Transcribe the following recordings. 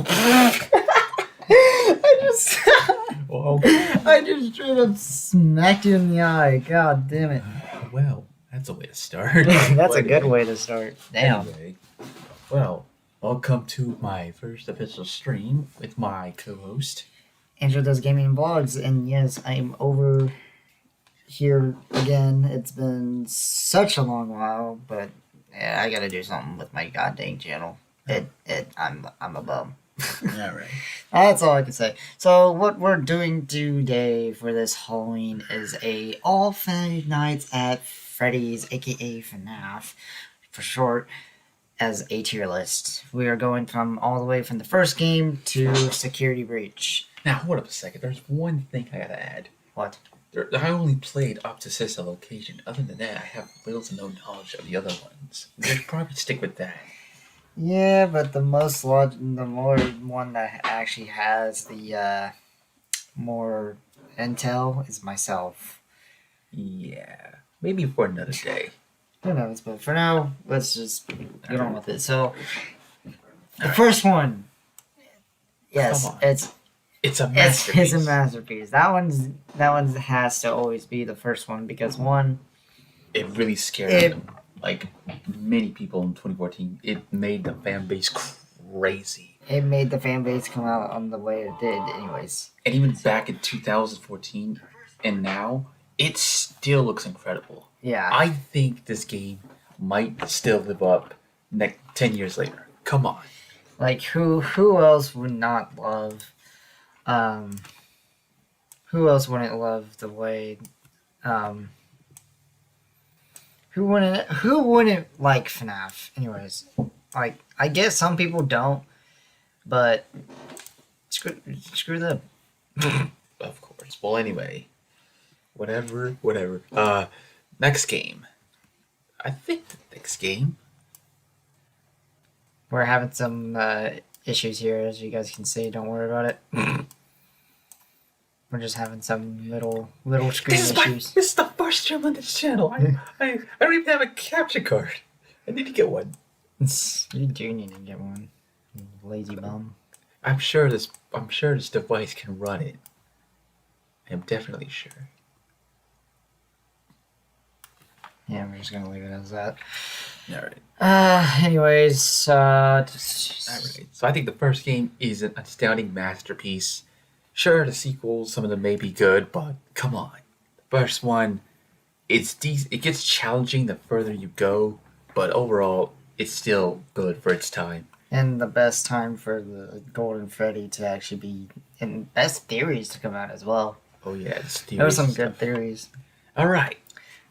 I just straight up smacked you in the eye. God damn it. Well, that's a way to start. That's a good way to start. Damn. Anyway, well, welcome to my first official stream with my co-host. Andrew does gaming vlogs, and yes, I'm over here again. It's been such a long while, but yeah, I gotta do something with my goddamn channel. I'm a bum. All right. That's all I can say. So what we're doing today for this Halloween is a all Friday nights at Freddy's, aka Fnaf, for short, as a tier list. We are going from all the way from the first game to Security Breach. Now, hold up a second. There's one thing I gotta add. What? I only played up to Sister Location. Other than that, I have little to no knowledge of the other ones. We'll probably stick with that. Yeah, but the more one that actually has the more intel is myself. Yeah, maybe for another day. Who knows? But for now, let's just get on with it. So, the first one, yes, it's a masterpiece. It's a masterpiece. That one has to always be the first one because one, it really scared them. Like many people in 2014, it made the fan base crazy. It made the fan base come out on the way it did, anyways. And even back in 2014 and now, it still looks incredible. Yeah. I think this game might still live up 10 years later. Come on. Like, who else would not love... who else wouldn't love the way... Who wouldn't like FNAF? Anyways, like, I guess some people don't, but screw them. Of course. Well, anyway, whatever. Next game. I think the next game. We're having some issues here, as you guys can see. Don't worry about it. We're just having some little screen issues. This is the first stream on this channel. I don't even have a capture card. I need to get one. You do need to get one, you lazy bum. I'm sure this device can run it. I'm definitely sure. Yeah, we're just gonna leave it as that. Alright. Anyways, Alright. So I think the first game is an astounding masterpiece. Sure, the sequels, some of them may be good, but come on. The first one, it gets challenging the further you go, but overall, it's still good for its time. And the best time for the Golden Freddy to actually be, and best theories to come out as well. Oh yeah, there were some good theories. Alright.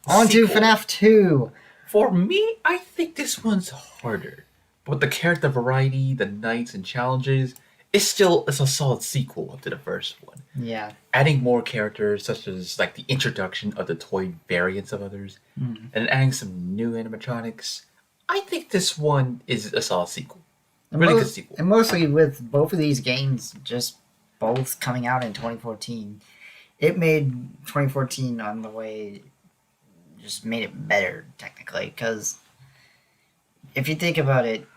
On to FNAF 2. For me, I think this one's harder. But the character variety, the nights and challenges, it's a solid sequel to the first one. Yeah. Adding more characters, such as like the introduction of the toy variants of others, and adding some new animatronics. I think this one is a solid sequel. Really good sequel. And mostly with both of these games, just both coming out in 2014, it made 2014 on the way, just made it better, technically. Because if you think about it,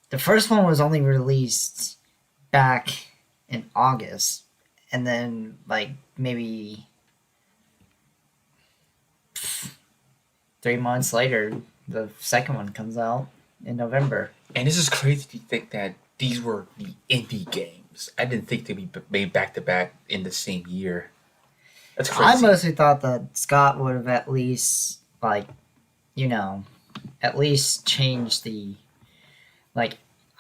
the first one was only released back in August, and then like maybe 3 months later the second one comes out in November. And this is crazy to think that these were the indie games. I didn't think they'd be made back to back in the same year. That's crazy. I mostly thought that Scott would have at least at least changed the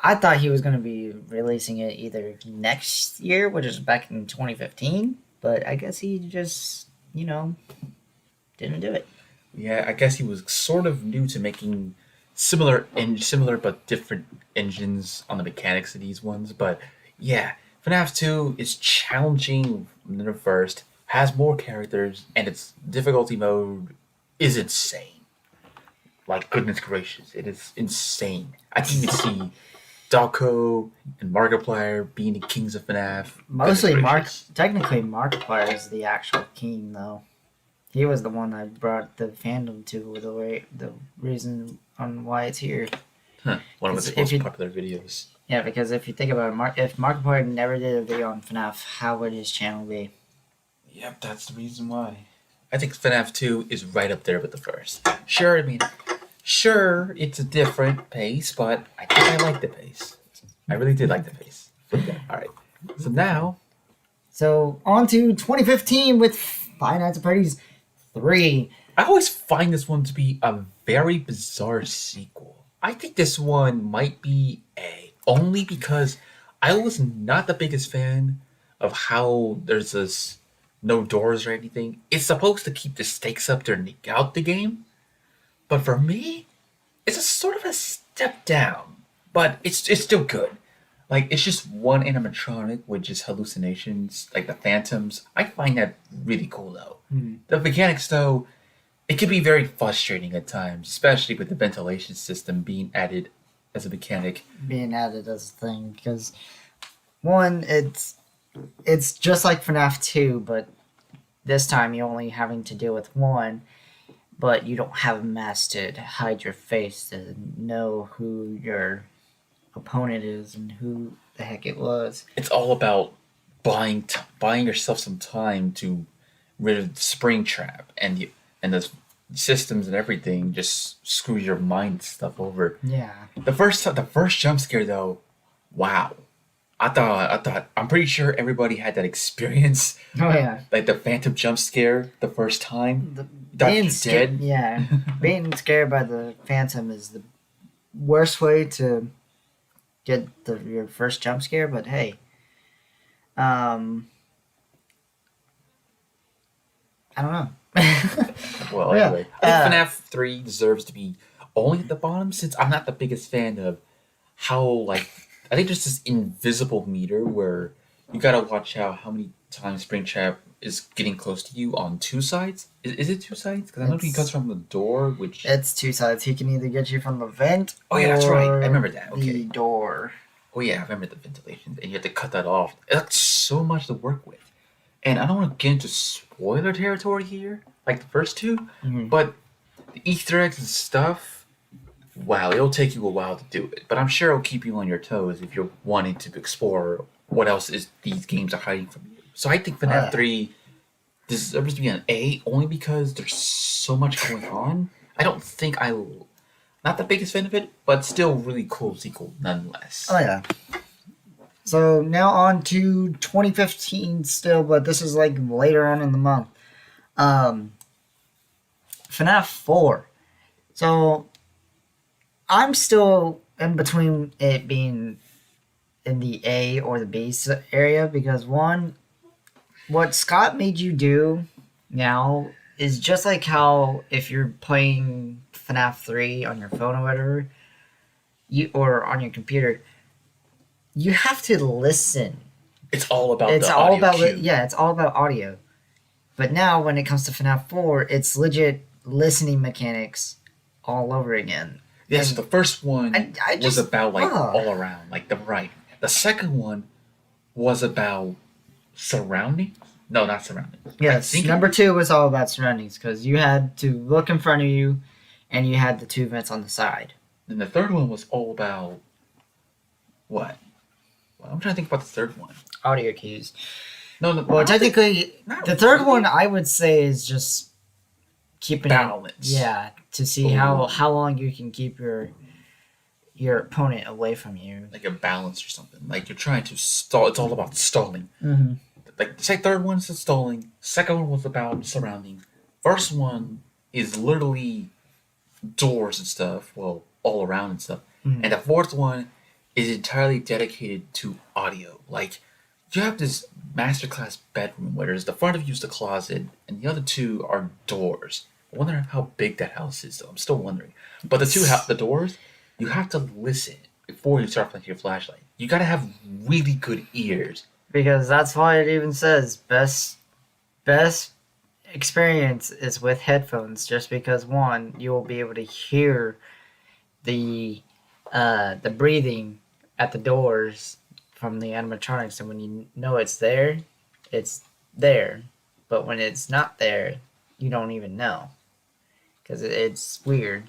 I thought he was going to be releasing it either next year, which is back in 2015, but I guess he just, didn't do it. Yeah, I guess he was sort of new to making similar but different engines on the mechanics of these ones. But yeah, FNAF 2 is challenging than the first, has more characters, and its difficulty mode is insane. Like, goodness gracious, it is insane. I can even see Dawko and Markiplier being the kings of FNAF. Mostly technically Markiplier is the actual king, though. He was the one I brought the fandom to the reason on why it's here. One of his most popular videos. Yeah, because if you think about it, if Markiplier never did a video on FNAF, how would his channel be? Yep, that's the reason why. I think FNAF 2 is right up there with the first. Sure, I mean, sure, it's a different pace, but I think I like the pace. I really did like the pace. Alright, so now, So on to 2015 with Five Nights at Freddy's 3. I always find this one to be a very bizarre sequel. I think this one might be A, only because I was not the biggest fan of how there's this no doors or anything. It's supposed to keep the stakes up to nick out the game, but for me, it's a sort of a step down. But it's still good. Like it's just one animatronic with just hallucinations, like the phantoms. I find that really cool though. The mechanics though, it can be very frustrating at times, especially with the ventilation system being added as a mechanic. Being added as a thing, because one, it's just like FNAF 2, but this time you're only having to deal with one, but you don't have a mask to hide your face to know who your opponent is and who the heck it was. It's all about buying yourself some time to rid of the spring trap and the systems and everything just screw your mind stuff over. Yeah. The first jump scare though, wow. I thought I'm pretty sure everybody had that experience. Oh yeah. Like the phantom jump scare the first time. Being Dead. Yeah. Being scared by the phantom is the worst way to get your first jump scare, but hey. I don't know. Well, Yeah. anyway, I think FNAF 3 deserves to be only at the bottom since I'm not the biggest fan of how, like, I think there's this invisible meter where you gotta watch out how many times Springtrap is getting close to you on two sides. Is it two sides? Because I know he comes from the door, which. It's two sides. He can either get you from the vent Oh, yeah, that's right. I or remember that. Okay. the door. Oh, yeah, I remember the ventilation. And you have to cut that off. That's so much to work with. And I don't want to get into spoiler territory here, like the first two, but the Easter eggs and stuff, wow, it'll take you a while to do it. But I'm sure it'll keep you on your toes if you're wanting to explore what else is these games are hiding from you. So I think FNAF 3 deserves to be an A only because there's so much going on. I don't think not the biggest fan of it, but still really cool sequel nonetheless. Oh yeah. So now on to 2015 still, but this is like later on in the month. FNAF 4. So I'm still in between it being in the A or the B area because one, what Scott made you do now is just like how if you're playing FNAF 3 on your phone or whatever, or on your computer, you have to listen. It's all about It's the all audio about cue. yeah, it's all about audio. But now when it comes to FNAF 4, it's legit listening mechanics all over again. Yes, the first one I was just- about like all around, like the right. The second one was about surrounding. No, not surrounding. Yes, number 2 was all about surroundings because you had to look in front of you, and you had the two vents on the side. Then the third one was all about what? Well, I'm trying to think about the third one. Audio cues. No, Well, technically, not the third really. one I would say is just keeping Balance. Yeah, to see how long you can keep your opponent away from you. Like a balance or something. Like you're trying to stall. It's all about stalling. Mm-hmm. Like say third one's stalling. Second one was about surrounding. First one is literally doors and stuff. Well, all around and stuff. Mhm. And the fourth one is entirely dedicated to audio. Like you have this masterclass bedroom where there's the front of you is the closet and the other two are doors. I wonder how big that house is though. I'm still wondering. But the doors, you have to listen before you start flashing your flashlight. You gotta have really good ears. Because that's why it even says best experience is with headphones. Just because one, you will be able to hear the breathing at the doors from the animatronics, and when you know it's there. But when it's not there, you don't even know because it's weird.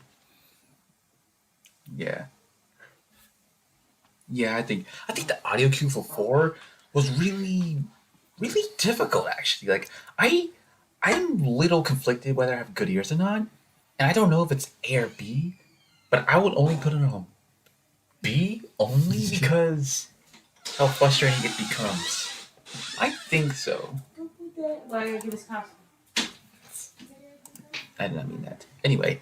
Yeah. Yeah, I think the audio cue for 4 was really difficult actually. Like I'm little conflicted whether I have good ears or not, and I don't know if it's A or B, but I would only put it on B only because how frustrating it becomes. I think so. I did not mean that. Anyway,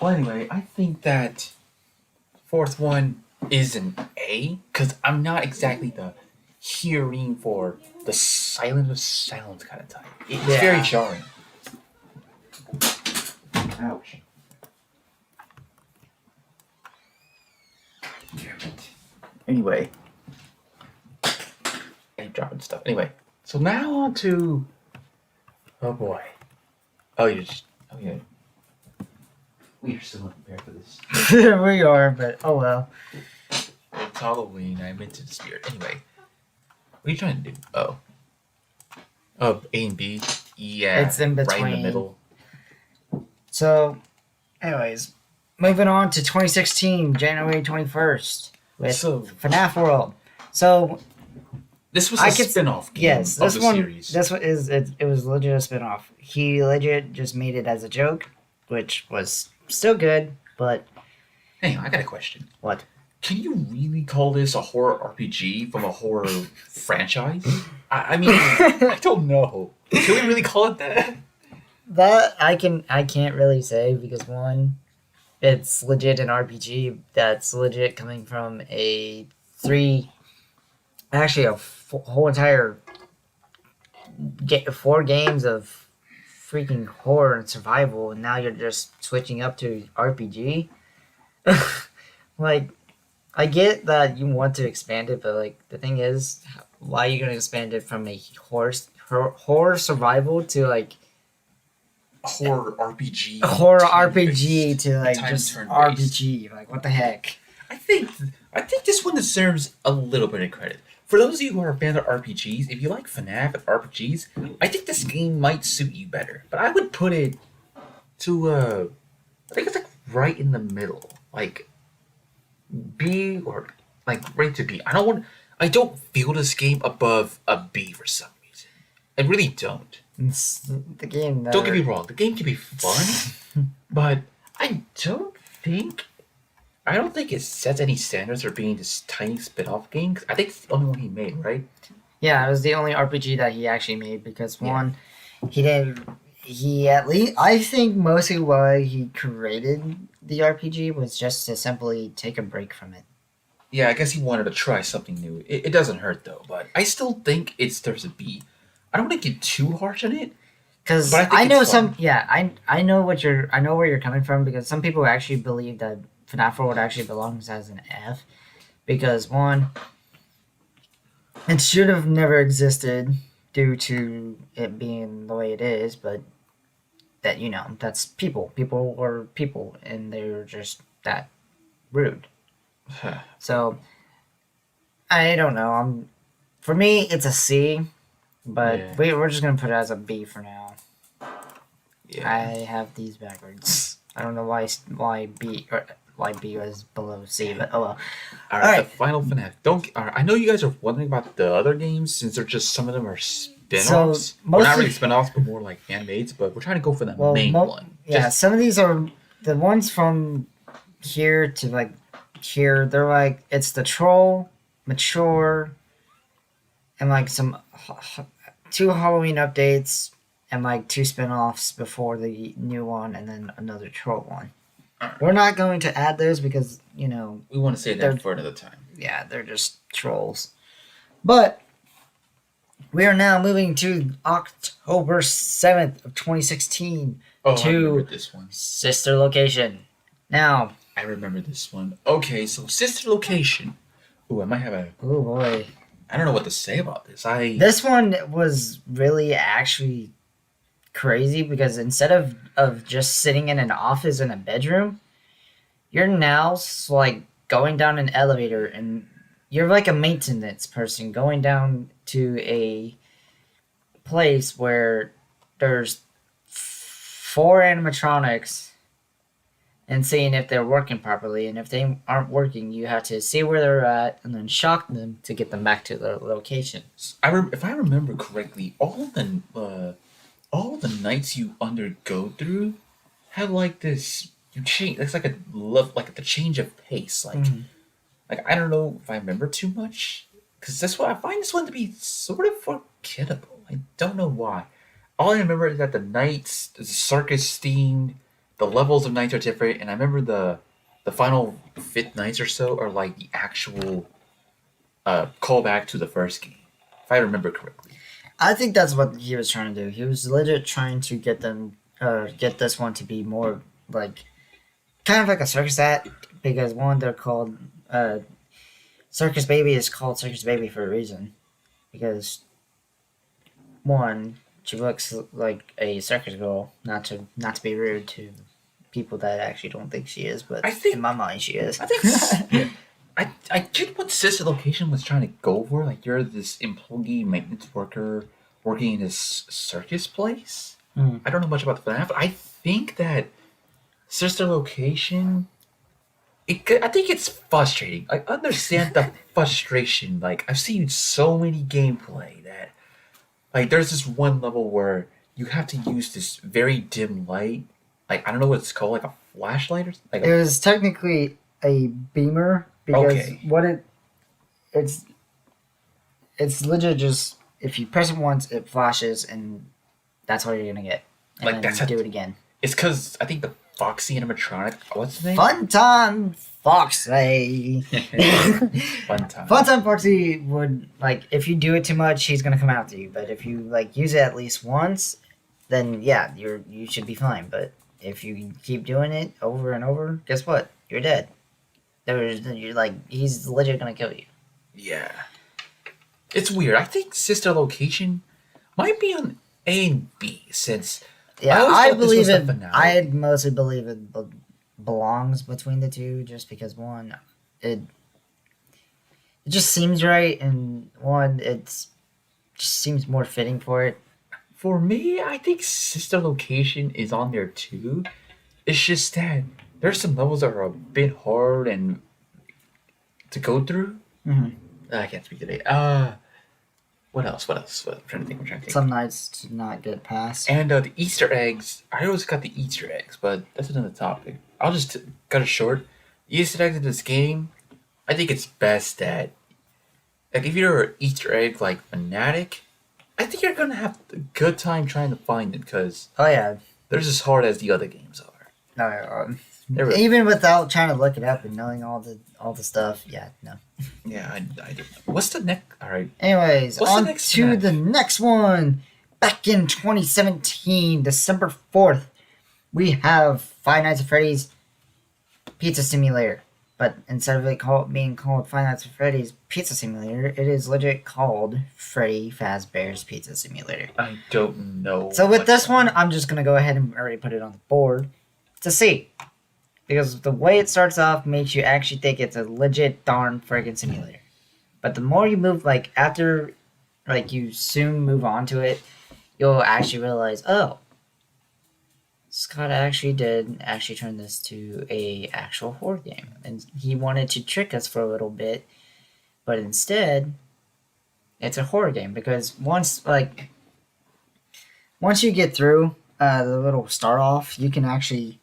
I think that fourth one is an A because I'm not exactly the hearing for the silent of sounds kind of type. It's very Yeah. jarring. Ouch. Damn it. Anyway, I'm dropping stuff. Anyway, so now on to. Oh boy. Oh, you're just. Oh, yeah. We are still unprepared for this. We are, but oh well. It's Halloween. I'm into the spirit. Anyway, what are you trying to do? Oh. Oh, A and B? Yeah. It's in Right in the between. middle. So, anyways, moving on to 2016, January 21st, with So- FNAF World. So, This was I a could- spin-off game yes, of this the one, series. this one is it was legit a spin-off. He legit just made it as a joke, which was still good, but Hey, I got a question. what? Can you really call this a horror RPG from a horror franchise? I mean, I don't know. Can we really call it that? That I can't really say because one, it's legit an RPG that's legit coming from a whole entire 4 games of freaking horror and survival, and now you're just switching up to RPG. Like, I get that you want to expand it, but like the thing is, why are you gonna expand it from a horror survival to like Horror RPG. horror turn-based. RPG to like Time just turn-based. RPG? Like, what the heck? I think this one deserves a little bit of credit. For those of you who are fans of RPGs, if you like FNAF and RPGs, I think this game might suit you better. But I would put it to I think it's like right in the middle, like B or like right to B. I don't feel this game above a B for some reason. I really don't. It's the game. Don't get me wrong, the game can be fun, but I don't think it sets any standards for being this tiny spin-off game. 'Cause I think it's the only one he made, right? Yeah, it was the only RPG that he actually made because Yeah. one, he did. He at least I think mostly why he created the RPG was just to simply take a break from it. Yeah, I guess he wanted to try something new. It doesn't hurt though, but I still think it deserves a B. I don't want to get too harsh on it. Because But I think I know it's fun. I know where you're coming from because some people actually believe that FNAF World actually belongs as an F because one, it should have never existed due to it being the way it is, but that that's people are people and they're just that rude. So I don't know. For me it's a C, but Yeah. we're just gonna put it as a B for now. Yeah. I have these backwards. I don't know why B was below C, but oh well. All Alright. The final FNAF. I know you guys are wondering about the other games since they're just some of them are spin-offs. Well, not mostly- really spin-offs, but more like animates. But we're trying to go for the Well, main one. Yeah, Just- some of these are the ones from here to like here. They're like it's the troll, mature, and like some 2 Halloween updates and like 2 spin-offs before the new one, and then another troll one. We're not going to add those because we want to save they're- that for another time. yeah, they're just trolls. But we are now moving to October 7th of 2016, Oh, I to remember this one. Sister Location. Now, I remember this one. Okay, so Sister Location. Ooh, I might have a. oh boy. I don't know what to say about this. This one was really actually crazy because instead of just sitting in an office in a bedroom, you're now like going down an elevator and you're like a maintenance person going down to a place where there's 4 animatronics and seeing if they're working properly. And if they aren't working, you have to see where they're at and then shock them to get them back to their location. If I remember correctly, all the nights you undergo through have like this. You change. It's like a love, like the change of pace. Like I don't know if I remember too much, because that's what I find this one to be sort of forgettable. I don't know why. All I remember is that the nights, the circus themed, the levels of nights are different, and I remember the final fifth nights or so are like the actual callback to the first game, if I remember correctly. I think that's what he was trying to do. He was legit trying to get them, get this one to be more like, kind of like a circus act, because one, they're called, Circus Baby is called Circus Baby for a reason, because one, she looks like a circus girl. Not to be rude to people that actually don't think she is, but I think in my mind she is. I think yeah. I get what Sister Location was trying to go for. Like you're this employee maintenance worker working in this circus place. I don't know much about the FNAF, but I think that Sister Location. I think it's frustrating. I understand the frustration. Like I've seen so many gameplay that, like, there's this one level where you have to use this very dim light. Like I don't know what it's called, like a flashlight or like. It was technically a beamer because Okay. it's legit just if you press it once it flashes and that's all you're gonna get. And Like, then that's you a- do it again. It's because I think the Foxy animatronic. What's his name? Fun time Foxy. Fun time. Fun time Foxy would like if you do it too much he's gonna come after you. But if you like use it at least once, then yeah, you should be fine. But if you keep doing it over and over, guess what? You're dead. You're like he's legit gonna kill you. Yeah. It's weird. I think Sister Location might be on A and B since Yeah, always I thought this believe was the it. finale. I mostly believe it belongs between the two, just because one, it just seems right, and one, it's just seems more fitting for it. For me, I think Sister Location is on there too. It's just that there's some levels that are a bit hard and to go through. I can't speak today. What else? I'm trying to think. Some nights to not get past. And the Easter eggs. I always got the Easter eggs, but that's another topic. I'll just cut it short. The Easter eggs in this game, I think it's best that, like, if you're an Easter egg like fanatic, I think you're gonna have a good time trying to find it because Oh yeah, they're as hard as the other games are. no, They're really- even without trying to look it up and knowing all the stuff, yeah, no. Yeah, I don't know. What's the next? All right. Anyways, What's the on next to Fnac? the next one. Back in 2017, December 4th, we have Five Nights at Freddy's Pizza Simulator. But instead of it being called Five Nights at Freddy's Pizza Simulator, it is legit called Freddy Fazbear's Pizza Simulator. I don't know. So with what- this one, I'm just going to go ahead and already put it on the board to see. Because the way it starts off makes you actually think it's a legit darn friggin' simulator. But the more you move, like, after, like, you soon move on to it, you'll actually realize, oh, Scott actually did turn this to a actual horror game. And he wanted to trick us for a little bit, but instead, it's a horror game. Because once you get through the little start off, you can actually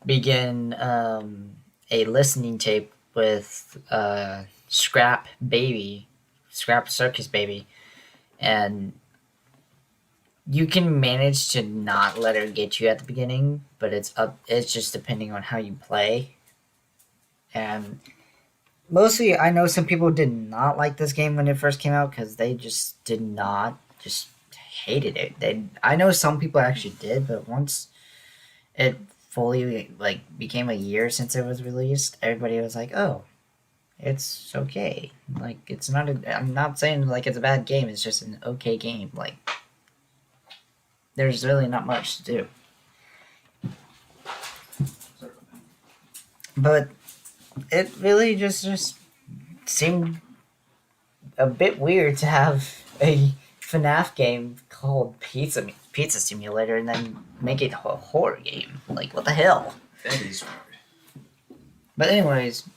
begin a listening tape with Scrap Circus Baby, and you can manage to not let her get you at the beginning, but it's just depending on how you play. And mostly, I know some people did not like this game when it first came out because they just hated it. I know some people actually did, but once it fully became a year since it was released, everybody was like, "Oh, it's okay." Like it's not. I'm not saying like it's a bad game. It's just an okay game. Like there's really not much to do. But it really just seemed a bit weird to have a FNAF game called Pizza Simulator and then make it a horror game. Like, what the hell? That is weird. But anyways,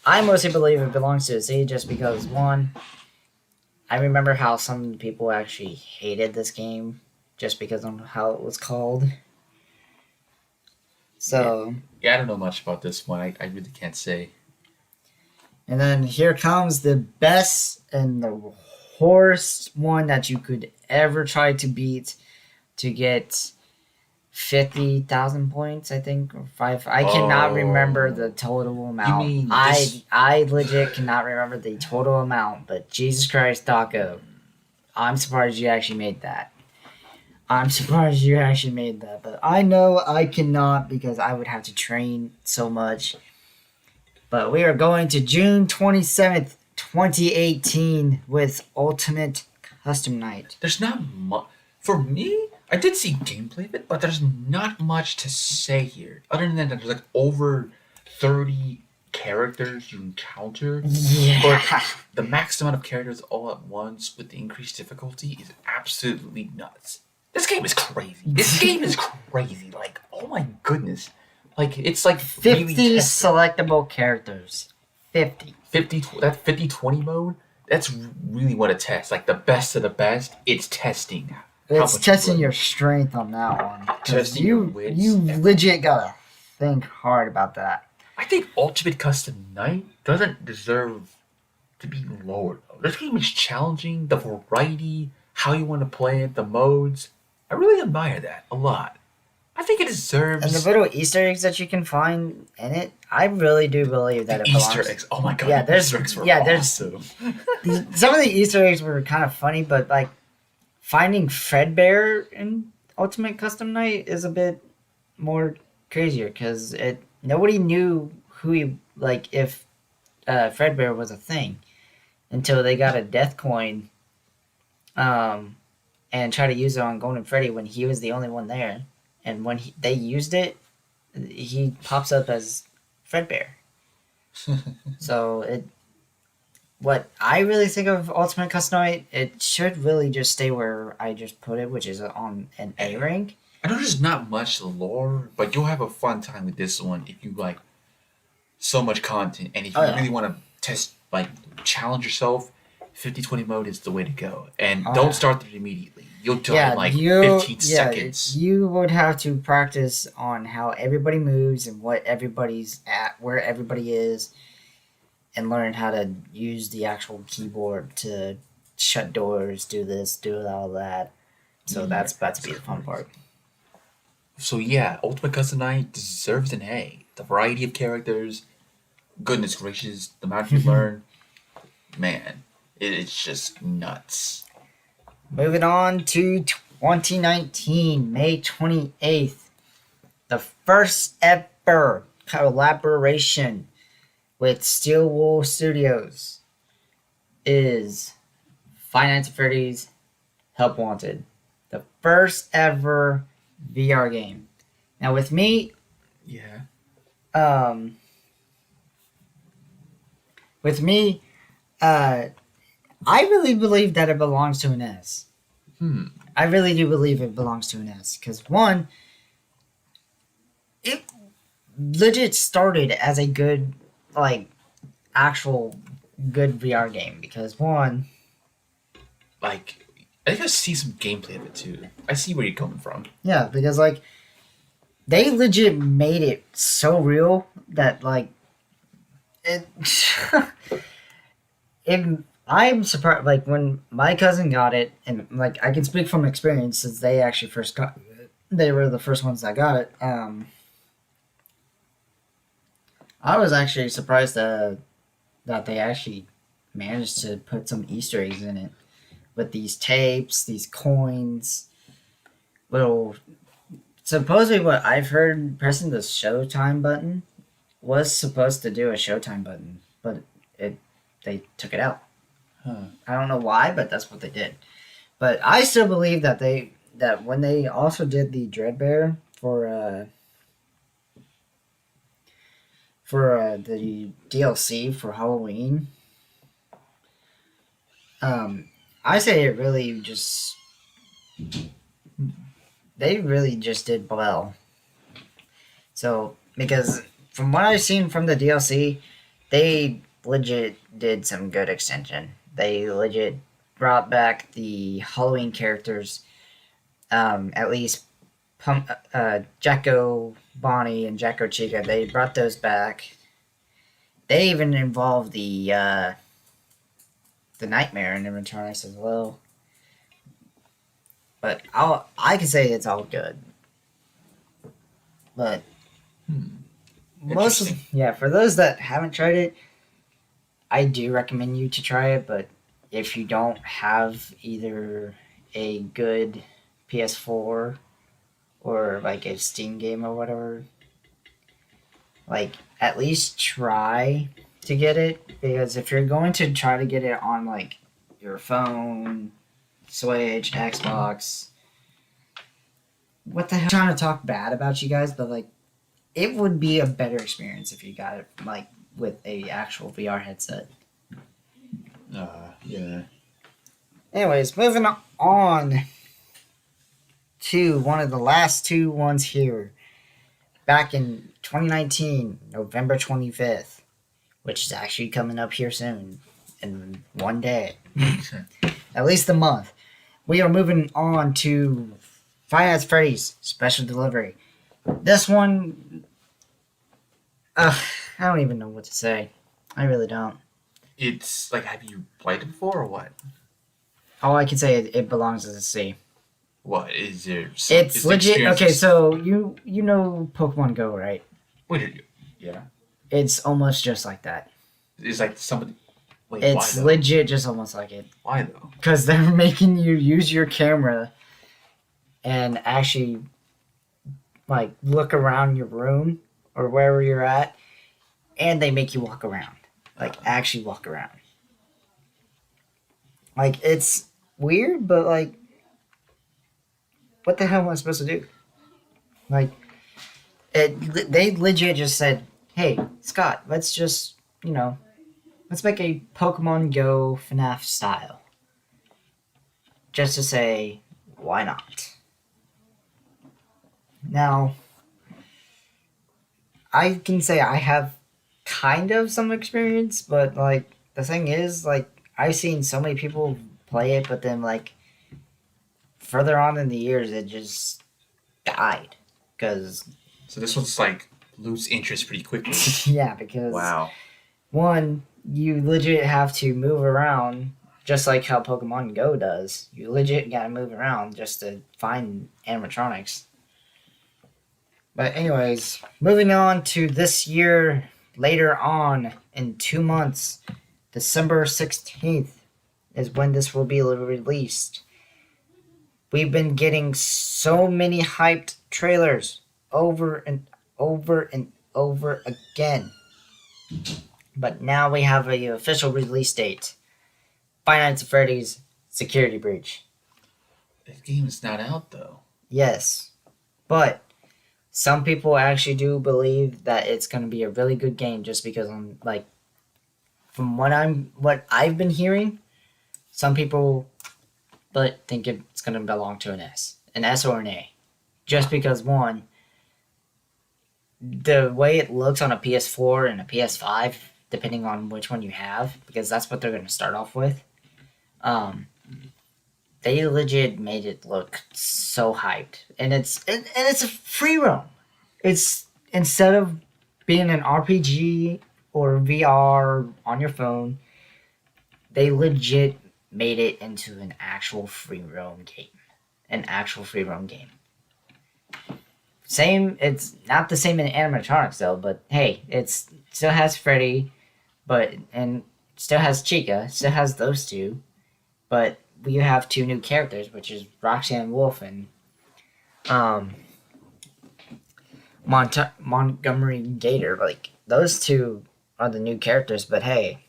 I mostly believe it belongs to the city just because one, I remember how some people actually hated this game just because of how it was called. So, Yeah, I don't know much about this one. I really can't say. and then here comes the best and the worst one that you could ever try to beat to get 50,000 points, I think, or five. I cannot remember the total amount. mean I this- I legit cannot remember the total amount, but Jesus Christ, Taco, I'm surprised you actually made that. I'm surprised you actually made that, but I know I cannot because I would have to train so much. But we are going to June 27th, 2018 with Ultimate Custom Night. There's not much. For me, I did see gameplay of it, but there's not much to say here. Other than that, there's like over 30 characters you encounter. Yeah. But the max amount of characters all at once with the increased difficulty is absolutely nuts. This game is crazy. This game is crazy. Like, oh my goodness. Like, it's like 50 really tested. selectable characters. 50. 50-20 mode, that's really what it tests. Like, the best of the best, it's testing. It's much testing you your strength on that one. 'Cause Testing your you, wits. you legit gotta think hard about that. I think Ultimate Custom Night doesn't deserve to be lower, though. This game is challenging, the variety, how you want to play it, the modes. I really admire that a lot. I think it deserves And the little Easter eggs that you can find in it, I really do believe that the it belongs. Easter eggs. Oh my god, Yeah, the there's- Easter eggs were yeah, there's- awesome. Some of the Easter eggs were kind of funny, but like finding Fredbear in Ultimate Custom Night is a bit more crazier because nobody knew who he like if Fredbear was a thing until they got a death coin, and tried to use it on Golden Freddy when he was the only one there, and when they used it, he pops up as Fredbear. So what I really think of Ultimate Custom Night, it should really just stay where I just put it, which is on an A rank. I know there's not much lore, but you'll have a fun time with this one if you like so much content, and if you Oh, yeah. really want to test, like, challenge yourself, 50-20 mode is the way to go. And Oh, don't yeah. start there immediately. You'll die in like 15 seconds. You would have to practice on how everybody moves and what everybody's at, where everybody is, and learn how to use the actual keyboard to shut doors, do this, do all that. So Yeah, that's about to be the fun part. So yeah, Ultimate Custom Night deserves an A. The variety of characters, goodness gracious, the amount you learn, man, it's just nuts. Moving on to 2019, May 28th. The first ever collaboration with Steel Wool Studios is Five Nights at Freddy's Help Wanted. The first ever VR game. Now with me, Yeah. with me, I really believe that it belongs to an S. I really do believe it belongs to an S. Because one, it legit started as a good, like, actual good VR game. Because one, Like, I think I see some gameplay of it too. I see where you're coming from. yeah, because like, they legit made it so real that like, it, I'm surprised. Like when my cousin got it, and like I can speak from experience since they actually first got it. They were the first ones that got it. I was actually surprised that they actually managed to put some Easter eggs in it with these tapes, these coins, little. Supposedly, what I've heard, pressing the Showtime button was supposed to do a Showtime button, but they took it out. Huh. I don't know why, but that's what they did. But I still believe that when they also did the Dreadbear for the DLC for Halloween, I say it really just they really just did well. So because from what I've seen from the DLC, they legit did some good extension. They legit brought back the Halloween characters, at least Jacko Bonnie and Jacko Chica. They brought those back. They even involved the Nightmare in animatronics as well. But I can say it's all good. But for those that haven't tried it, I do recommend you to try it. But if you don't have either a good PS4 or like a Steam game or whatever, like at least try to get it, because if you're going to try to get it on like your phone, Switch, Xbox, what the hell? I'm trying to talk bad about you guys, but like it would be a better experience if you got it like with a actual VR headset. Yeah. Anyways, moving on to one of the last two ones here. Back in 2019, November 25th, which is actually coming up here soon in one day, at least a month. We are moving on to Five Nights at Freddy's Special Delivery. This one, I don't even know what to say. I really don't. It's like, have you played it before or what? All I can say is it belongs as a C. What is there? It's legit. Okay, so you know Pokemon Go, right? Wait, yeah. It's almost just like that. It's like somebody. Wait, it's why, legit just almost like it. Why though? Because they're making you use your camera and actually like look around your room or wherever you're at, and they make you walk around. Like actually walk around. Like it's weird, but like what the hell am I supposed to do? Like they legit just said, "Hey, Scott, let's just, let's make a Pokemon Go Fnaf style." Just to say, why not? Now, I can say I have kind of some experience, but like the thing is, like I've seen so many people play it, but then like further on in the years, it just died because. So this one's like lose interest pretty quickly. Yeah, because wow. One, you legit have to move around just like how Pokemon Go does. You legit gotta move around just to find animatronics. But anyways, moving on to this year, later on in 2 months, December 16th is when this will be released. We've been getting so many hyped trailers over and over and over again. But now we have an official release date. Five Nights at Freddy's Security Breach. That game is not out though. Yes. But some people actually do believe that it's going to be a really good game just because from what I've been hearing, some people think it's going to belong to an S or an A. Just because one, the way it looks on a PS4 and a PS5, depending on which one you have, because that's what they're going to start off with. They legit made it look so hyped, and it's a free roam. It's instead of being an RPG or VR on your phone, they legit made it into an actual free roam game. Same, it's not the same in animatronics though, but hey, it still has Freddy, and still has Chica, still has those two, but we have two new characters, which is Roxanne Wolf and Montgomery Gator. Like those two are the new characters, but hey,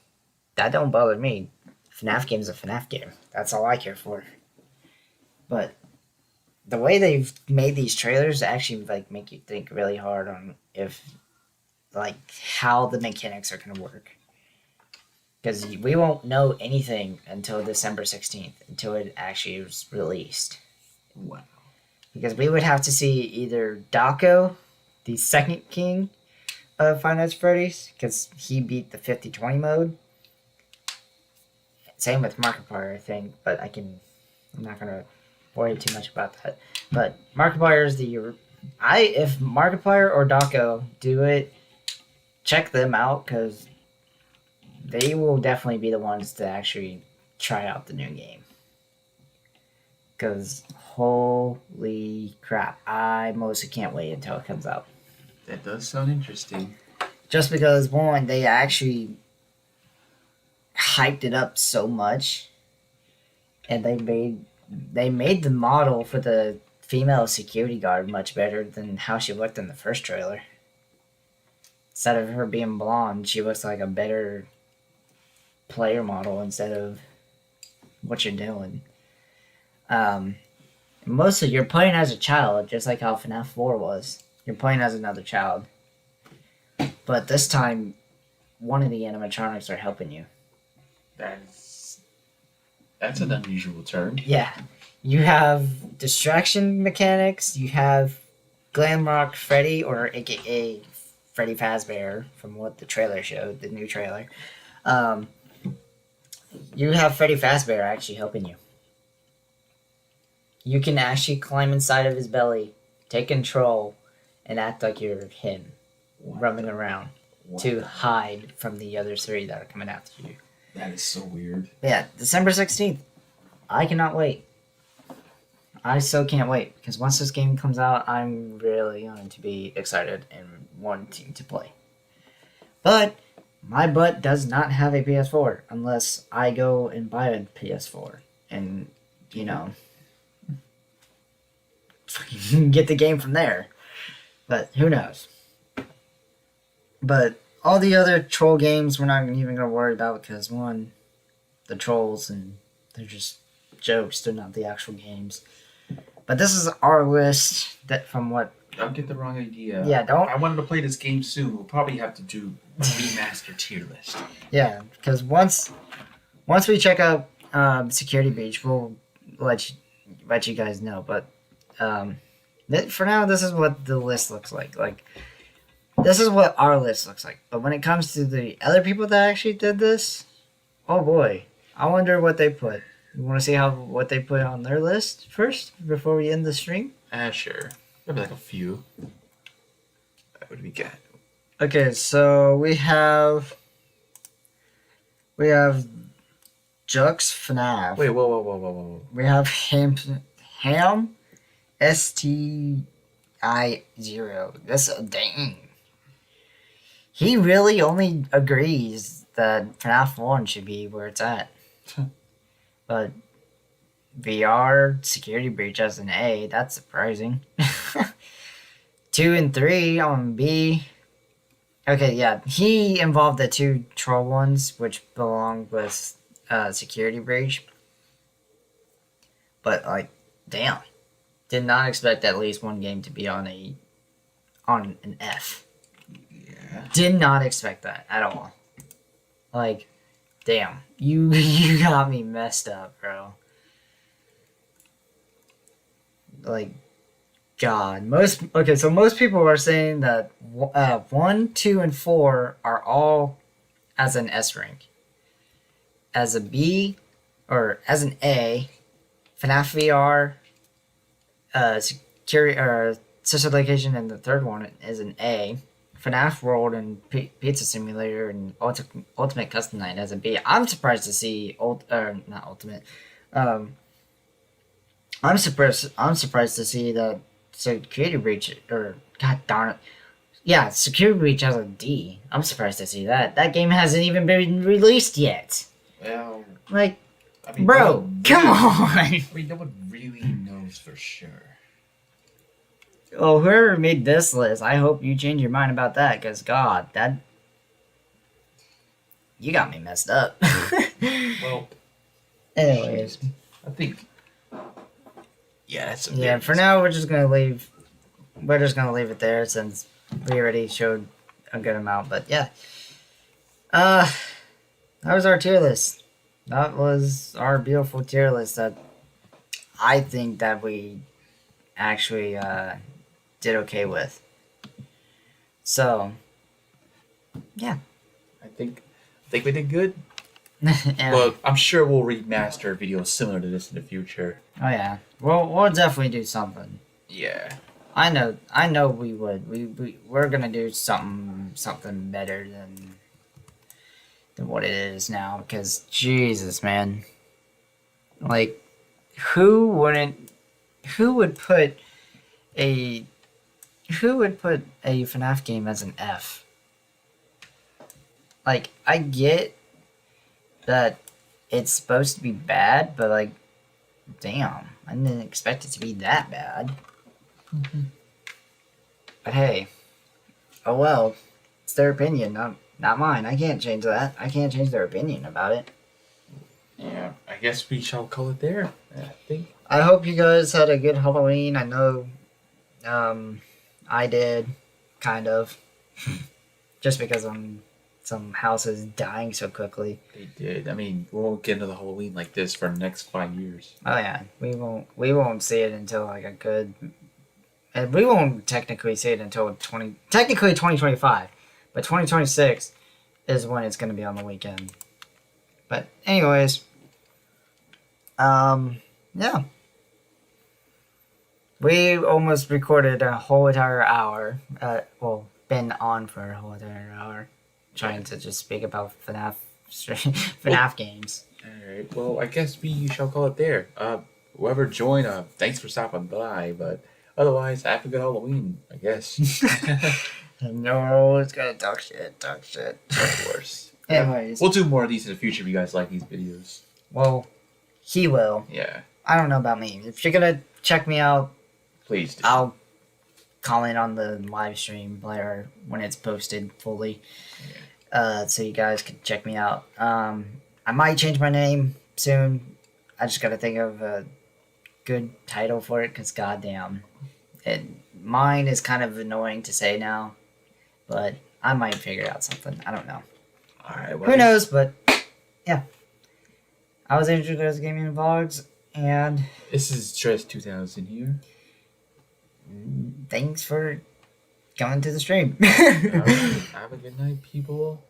that don't bother me. FNAF game is a FNAF game. That's all I care for. But the way they've made these trailers actually make you think really hard on how the mechanics are gonna work. Because we won't know anything until December 16th, until it actually is released. Wow. Because we would have to see either Daco, the second king, Five Nights at Freddy's because he beat the 50-20 mode. Same with Markiplier, I think, but I'm not gonna worry too much about that. But Markiplier is if Markiplier or Daco do it, check them out because they will definitely be the ones to actually try out the new game. Because holy crap, I mostly can't wait until it comes out. That does sound interesting. Just because one, they actually hyped it up so much, and they made the model for the female security guard much better than how she looked in the first trailer. Instead of her being blonde, she looks like a better player model instead of what you're doing. Mostly you're playing as a child, just like how FNAF 4 was. You're playing as another child. But this time, one of the animatronics are helping you. That's an unusual turn. Yeah. You have distraction mechanics, you have Glamrock Freddy, or aka Freddy Fazbear, from what the trailer showed, the new trailer. You have Freddy Fazbear actually helping you. You can actually climb inside of his belly, take control, and act like you're him, roaming around to hide from the other three that are coming after you. That is so weird. Yeah, December 16th. I cannot wait. I so can't wait, because once this game comes out, I'm really going to be excited and wanting to play. But my butt does not have a PS4 unless I go and buy a PS4 and, get the game from there. But who knows? But all the other troll games we're not even going to worry about because, one, the trolls, and they're just jokes. They're not the actual games. But this is our list that from what... Don't get the wrong idea. Yeah, don't... I wanted to play this game soon. We'll probably have to do a remaster tier list. Yeah, because once we check out Security Breach, we'll let you guys know. But for now, this is what the list looks like. Like, this is what our list looks like. But when it comes to the other people that actually did this, oh boy, I wonder what they put. You want to see what they put on their list first before we end the stream? Sure. Maybe like a few. What do we got? Okay, so we have Jux Fnaf. Wait, whoa. We have Ham STI0. That's dang. He really only agrees that FNAF 1 should be where it's at. But VR Security Breach has an A. That's surprising. 2 and 3 on B. Okay, yeah. He involved the 2 troll ones, which belong with Security Breach. But, like, damn. Did not expect at least one game to be on an F. Yeah. Did not expect that at all. Like, damn. You got me messed up, bro. Like, God. Most people are saying that 1, 2, and 4 are all as an S rank. As a B, or as an A, FNAF VR, security, Sister Location, and the third one is an A. FNAF World and Pizza Simulator and Ultimate Custom Night as a B. I'm surprised to see not Ultimate. I'm surprised to see that Security Breach, or god darn it, yeah, Security Breach has a D. I'm surprised to see that. That game hasn't even been released yet. Well, like, I mean, bro, come on. I mean, no one really knows for sure. Well, whoever made this list, I hope you change your mind about that, because, God, you got me messed up. Well, anyways. I think, yeah, that's a yeah, for now, we're just gonna leave it there, since we already showed a good amount, but yeah. That was our tier list. That was our beautiful tier list that I think that we actually, did okay with. So, Yeah. I think we did good. Yeah. But I'm sure we'll remaster videos similar to this in the future. Oh yeah. We'll definitely do something. Yeah. I know we would. We're gonna do something better than what it is now, because Jesus, man. Like, who wouldn't who would put a who would put a FNAF game as an F? Like, I get that it's supposed to be bad, but like, damn, I didn't expect it to be that bad. But hey, oh well, it's their opinion, not mine. I can't change that. I can't change their opinion about it. Yeah. I guess we shall call it there. I think. I hope you guys had a good Halloween. I know, I did, kind of, just because some houses dying so quickly. They did. I mean, we won't get into the Halloween like this for the next 5 years. Oh yeah, we won't see it until like a good, and we won't technically see it until 2025, but 2026 is when it's going to be on the weekend. But anyways, yeah, we almost recorded a whole entire hour. Well, been on for a whole entire hour, trying to just speak about FNAF games. Alright, well, I guess we shall call it there. Whoever joined, thanks for stopping by, but otherwise, have a good Halloween, I guess. No, it's gonna talk shit. Of course. Anyways, We'll do more of these in the future if you guys like these videos. well, he will. Yeah, I don't know about me. If you're gonna check me out, please do. I'll comment on the live stream later when it's posted fully, so you guys can check me out. I might change my name soon. I just gotta think of a good title for it, because goddamn, mine is kind of annoying to say now, but I might figure out something. I don't know. Alright, Who knows? But yeah, I was Introduced Gaming Vlogs, and This is Stress 2000 here. thanks for coming to the stream. Alright, have a good night, people.